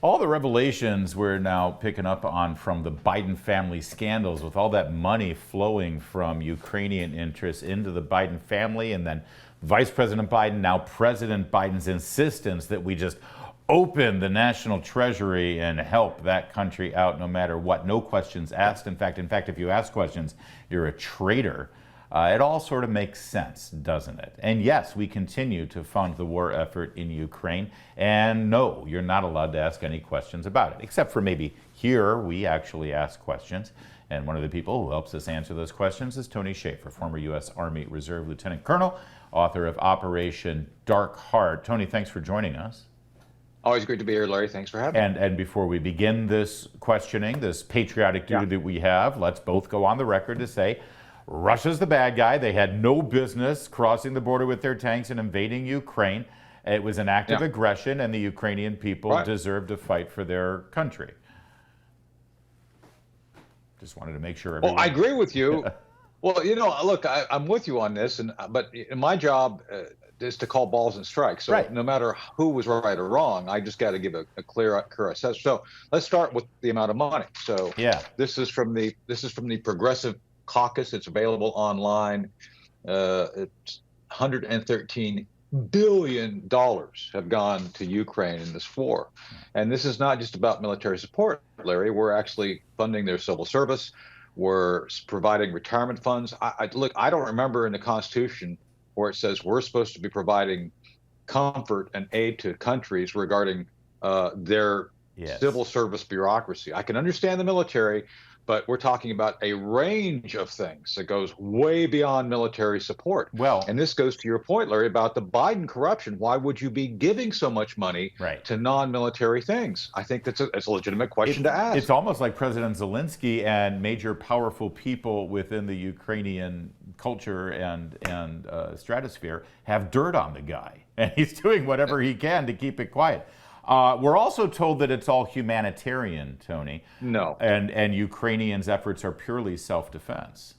All the revelations we're now picking up on from the Biden family scandals, with all that money flowing from Ukrainian interests into the Biden family, and then Vice President Biden, now President Biden's insistence that we just open the national treasury and help that country out no matter what, no questions asked. In fact, if you ask questions, you're a traitor. It all sort of makes sense, doesn't it? And yes, we continue to fund the war effort in Ukraine. And no, you're not allowed to ask any questions about it, except for maybe here we actually ask questions. And one of the people who helps us answer those questions is Tony Shaffer, former U.S. Army Reserve Lieutenant Colonel, author of Operation Dark Heart. Tony, thanks for joining us. Always great to be here, Larry. Thanks for having me. And before we begin this questioning, this patriotic duty that we have, let's both go on the record to say Russia's the bad guy. They had no business crossing the border with their tanks and invading Ukraine. It was an act of aggression, and the Ukrainian people deserve to fight for their country. Just wanted to make sure everyone... Well, I agree with you. Well, you know, look, I'm with you on this, but my job is to call balls and strikes. So no matter who was right or wrong, I just got to give a clear assessment. So let's start with the amount of money. So this is from the Progressive Caucus. It's available online. It's $113 billion have gone to Ukraine in this war. And this is not just about military support, Larry. We're actually funding their civil service. We're providing retirement funds. Look, I don't remember in the Constitution where it says we're supposed to be providing comfort and aid to countries regarding their civil service bureaucracy. I can understand the military, but we're talking about a range of things that goes way beyond military support. Well, and this goes to your point, Larry, about the Biden corruption. Why would you be giving so much money to non-military things? I think that's a legitimate question to ask. It's almost like President Zelensky and major powerful people within the Ukrainian culture and stratosphere have dirt on the guy, and he's doing whatever he can to keep it quiet. We're also told that it's all humanitarian, Tony. No. And Ukrainians' efforts are purely self-defense.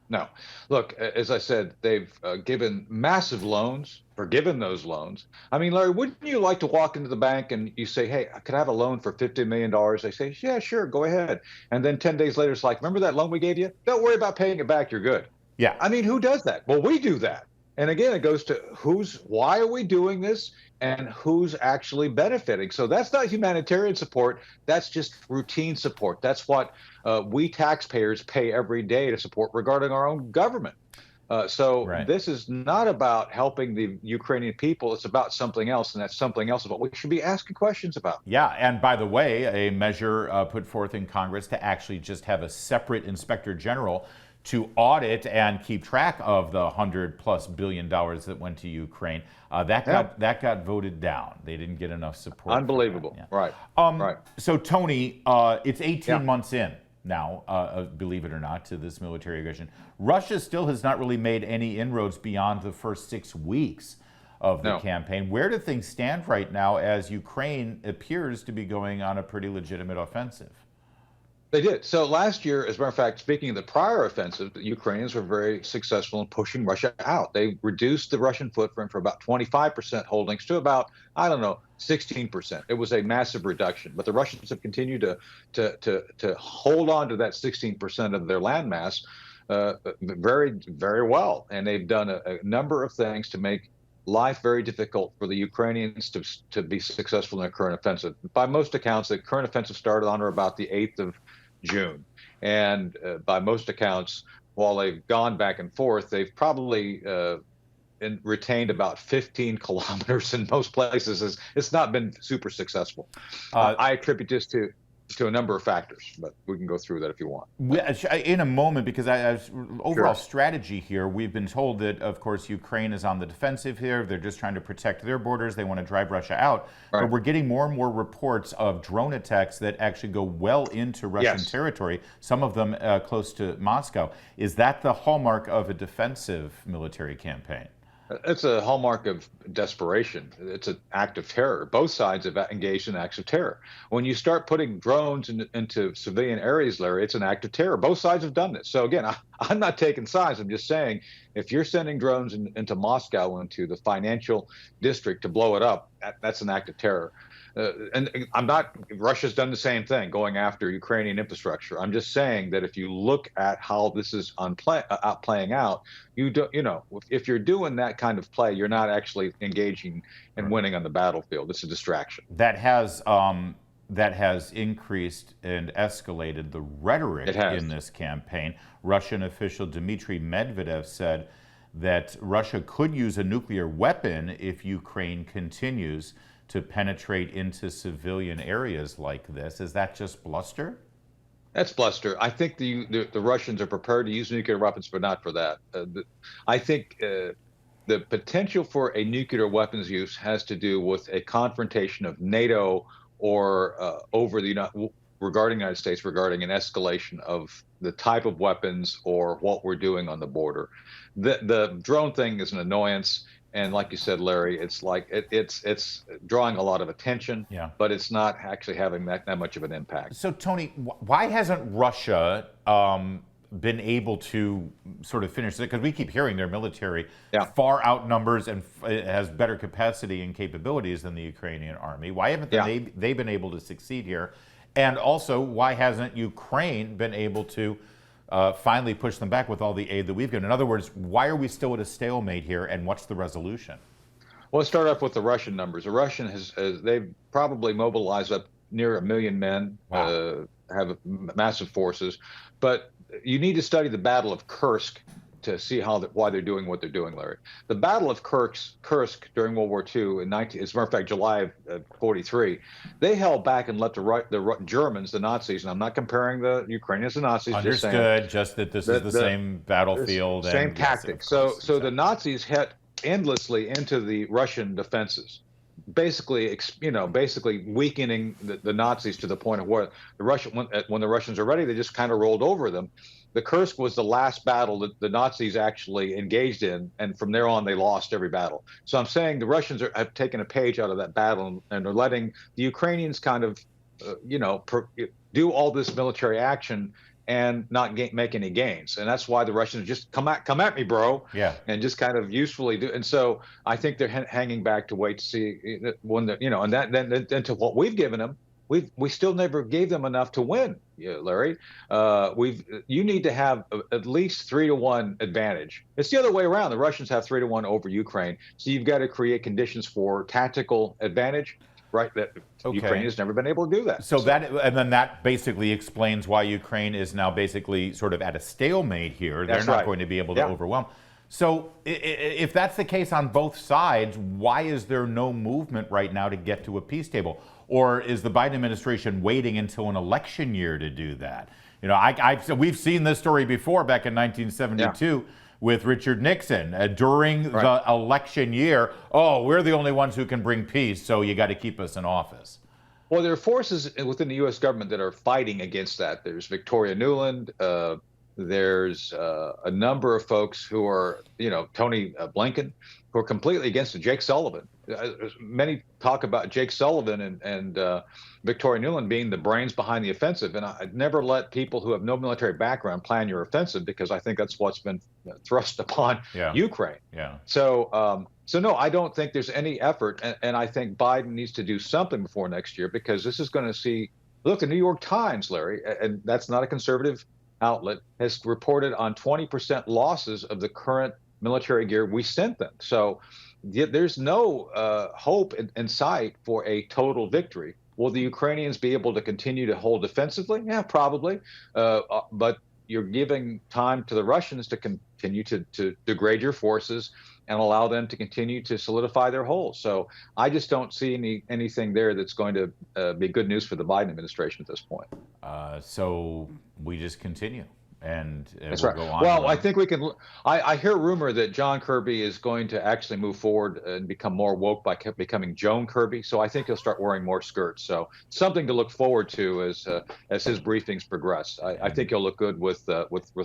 No. Look, as I said, they've given massive loans, forgiven those loans. I mean, Larry, wouldn't you like to walk into the bank and you say, hey, could I have a loan for $50 million? They say, yeah, sure, go ahead. And then 10 days later, it's like, remember that loan we gave you? Don't worry about paying it back. You're good. Yeah. I mean, who does that? Well, we do that. And again, it goes to why are we doing this and who's actually benefiting? So that's not humanitarian support. That's just routine support. That's what we taxpayers pay every day to support regarding our own government. This is not about helping the Ukrainian people. It's about something else, and that something else is what we should be asking questions about. Yeah, and by the way, a measure put forth in Congress to actually just have a separate inspector general to audit and keep track of the $100+ billion that went to Ukraine. That got voted down. They didn't get enough support. Unbelievable. Right. So, Tony, it's 18 months in now, believe it or not, to this military aggression. Russia still has not really made any inroads beyond the first 6 weeks of the campaign. Where do things stand right now as Ukraine appears to be going on a pretty legitimate offensive? They did. So last year, as a matter of fact, speaking of the prior offensive, the Ukrainians were very successful in pushing Russia out. They reduced the Russian footprint from about 25% holdings to about, 16%. It was a massive reduction. But the Russians have continued to hold on to that 16% of their landmass very, very well. And they've done a number of things to make life very difficult for the Ukrainians to be successful in their current offensive. By most accounts, the current offensive started on or about the 8th of June. And by most accounts, while they've gone back and forth, they've probably retained about 15 kilometers in most places. It's not been super successful. I attribute this to a number of factors, but we can go through that if you want. In a moment, because overall strategy here, we've been told that, of course, Ukraine is on the defensive here. They're just trying to protect their borders. They want to drive Russia out. Right. But we're getting more and more reports of drone attacks that actually go well into Russian territory, some of them close to Moscow. Is that the hallmark of a defensive military campaign? It's a hallmark of desperation. It's an act of terror. Both sides have engaged in acts of terror. When you start putting drones into civilian areas, Larry, it's an act of terror. Both sides have done this. So again, I'm not taking sides. I'm just saying, if you're sending drones into Moscow, into the financial district to blow it up, that's an act of terror. and I'm not, Russia's done the same thing, going after Ukrainian infrastructure. I'm just saying that if you look at how this is playing out, if you're doing that kind of play, you're not actually engaging and winning on the battlefield. It's a distraction. That has increased and escalated the rhetoric in this campaign. Russian official Dmitry Medvedev said that Russia could use a nuclear weapon if Ukraine continues to penetrate into civilian areas like this. Is that just bluster? That's bluster. I think the Russians are prepared to use nuclear weapons, but not for that. I think the potential for a nuclear weapons use has to do with a confrontation of NATO or regarding the United States, regarding an escalation of the type of weapons or what we're doing on the border. The drone thing is an annoyance. And like you said, Larry, it's like it's drawing a lot of attention, but it's not actually having that much of an impact. So, Tony, why hasn't Russia been able to sort of finish it? Because we keep hearing their military far outnumbers and has better capacity and capabilities than the Ukrainian army. Why haven't they been able to succeed here? And also, why hasn't Ukraine been able to finally push them back with all the aid that we've given? In other words, why are we still at a stalemate here, and what's the resolution? Well, let's start off with the Russian numbers. The Russian they've probably mobilized up near 1 million men, have massive forces, but you need to study the Battle of Kursk to see why they're doing what they're doing, Larry. The Battle of Kursk during World War II, as a matter of fact, July of '43, they held back and let the Germans, the Nazis, and I'm not comparing the Ukrainians to Nazis. Understood. Just that this is the same battlefield, same tactics. So the Nazis hit endlessly into the Russian defenses, basically weakening the Nazis to the point of where when the Russians are ready, they just kind of rolled over them. The Kursk was the last battle that the Nazis actually engaged in, and from there on, they lost every battle. So I'm saying the Russians have taken a page out of that battle, and they're letting the Ukrainians kind of, do all this military action and not make any gains. And that's why the Russians just come at me, bro. And just kind of usefully do. And so I think they're hanging back to wait to see when and then to what we've given them. We still never gave them enough to win, Larry. You need to have at least 3-to-1 advantage. It's the other way around. The Russians have 3-to-1 over Ukraine. So you've got to create conditions for tactical advantage, right? That Ukraine has never been able to do that. So then that basically explains why Ukraine is now basically sort of at a stalemate here. They're not going to be able to overwhelm. So if that's the case on both sides, why is there no movement right now to get to a peace table? Or is the Biden administration waiting until an election year to do that? We've seen this story before back in 1972 with Richard Nixon. During the election year, we're the only ones who can bring peace, so you got to keep us in office. Well, there are forces within the U.S. government that are fighting against that. There's Victoria Nuland. There's a number of folks who are, Tony Blinken, who are completely against it. Jake Sullivan. Many talk about Jake Sullivan and Victoria Nuland being the brains behind the offensive. And I'd never let people who have no military background plan your offensive, because I think that's what's been thrust upon Ukraine. So no, I don't think there's any effort. And I think Biden needs to do something before next year, because this is going to see, look, the New York Times, Larry, and that's not a conservative outlet, has reported on 20% losses of the current military gear we sent them. So there's no hope in sight for a total victory. Will the Ukrainians be able to continue to hold defensively? Yeah, probably. But you're giving time to the Russians to continue to degrade your forces and allow them to continue to solidify their hold. So I just don't see anything there that's going to be good news for the Biden administration at this point. So we just continue. And that's we'll right. go on. Well, I think we can. I hear rumor that John Kirby is going to actually move forward and become more woke by becoming Joan Kirby. So I think he'll start wearing more skirts. So something to look forward to as his briefings progress. I think he'll look good with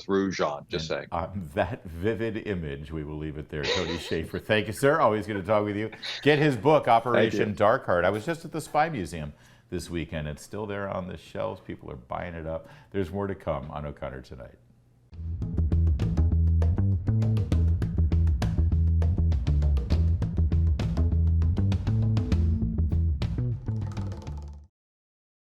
rouge on. Just saying. That vivid image, we will leave it there. Tony Shaffer, thank you, sir. Always good to talk with you. Get his book, Operation Dark Heart. I was just at the Spy Museum this weekend. It's still there on the shelves. People are buying it up. There's more to come on O'Connor Tonight.